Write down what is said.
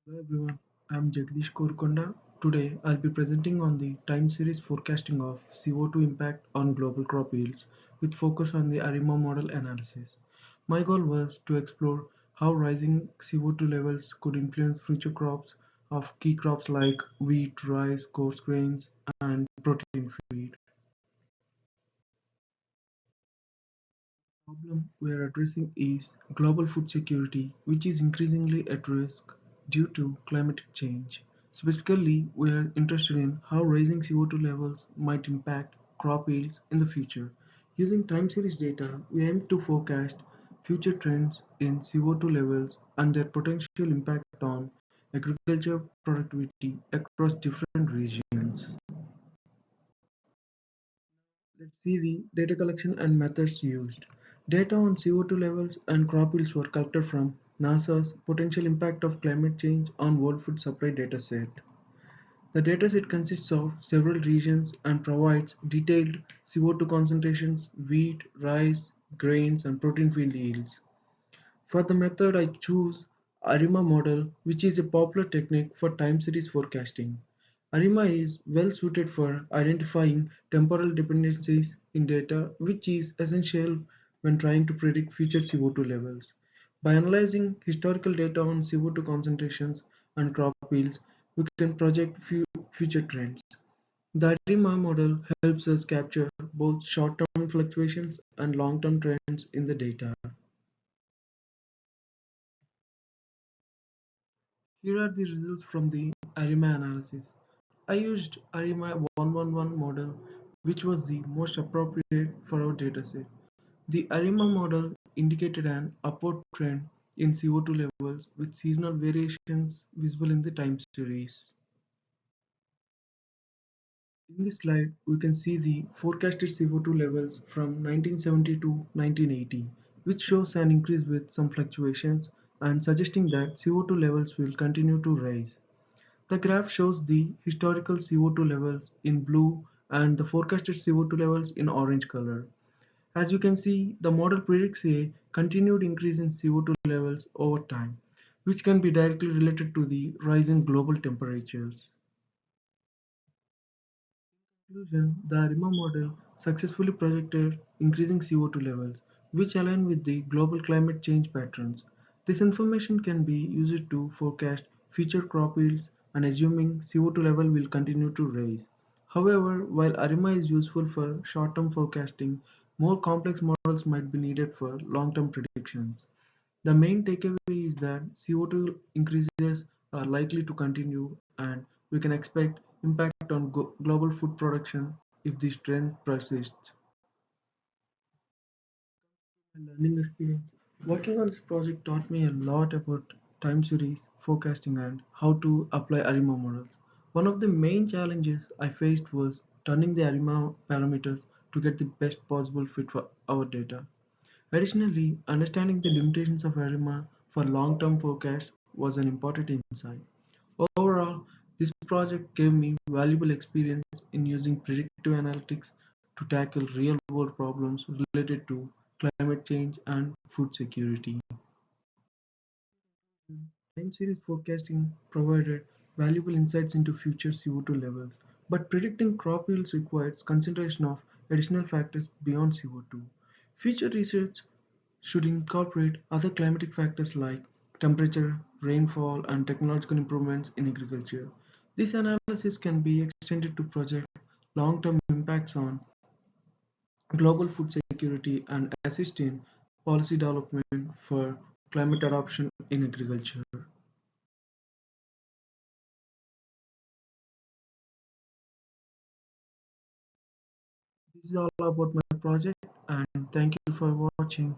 Hello everyone, I am Jagdish Korkonda. Today I'll be presenting on the time series forecasting of CO2 impact on global crop yields with focus on the ARIMA model analysis. My goal was to explore how rising CO2 levels could influence future crops of key crops like wheat, rice, coarse grains, and protein feed. Problem we are addressing is global food security, which is increasingly at risk due to climate change. Specifically, we are interested in how rising CO2 levels might impact crop yields in the future. Using time series data, we aim to forecast future trends in CO2 levels and their potential impact on agriculture productivity across different regions. Let's see the data collection and methods used. Data on CO2 levels and crop yields were collected from NASA's Potential Impact of Climate Change on World Food Supply dataset. The dataset consists of several regions and provides detailed CO2 concentrations, wheat, rice, grains, and protein field yields. For the method I choose ARIMA model, which is a popular technique for time series forecasting. ARIMA is well suited for identifying temporal dependencies in data, which is essential when trying to predict future CO2 levels. By analyzing historical data on CO2 concentrations and crop yields, we can project future trends. The ARIMA model helps us capture both short-term fluctuations and long-term trends in the data. Here are the results from the ARIMA analysis. I used ARIMA 111 model, which was the most appropriate for our dataset. The ARIMA model indicated an upward trend in CO2 levels with seasonal variations visible in the time series. In this slide, we can see the forecasted CO2 levels from 1970 to 1980, which shows an increase with some fluctuations and suggesting that CO2 levels will continue to rise. The graph shows the historical CO2 levels in blue and the forecasted CO2 levels in orange color. As you can see, the model predicts a continued increase in CO2 levels over time, which can be directly related to the rise in global temperatures. In conclusion, the ARIMA model successfully projected increasing CO2 levels, which align with the global climate change patterns. This information can be used to forecast future crop yields and assuming CO2 level will continue to rise. However, while ARIMA is useful for short-term forecasting, more complex models might be needed for long-term predictions. The main takeaway is that CO2 increases are likely to continue and we can expect impact on global food production if this trend persists. My learning experience. Working on this project taught me a lot about time series, forecasting, and how to apply ARIMA models. One of the main challenges I faced was turning the ARIMA parameters to get the best possible fit for our data. Additionally, understanding the limitations of ARIMA for long-term forecasts was an important insight. Overall, this project gave me valuable experience in using predictive analytics to tackle real-world problems related to climate change and food security. Time series forecasting provided valuable insights into future CO2 levels, but predicting crop yields requires consideration of additional factors beyond CO2. Future research should incorporate other climatic factors like temperature, rainfall, and technological improvements in agriculture. This analysis can be extended to project long-term impacts on global food security and assist in policy development for climate adaptation in agriculture. This is all about my project and thank you for watching.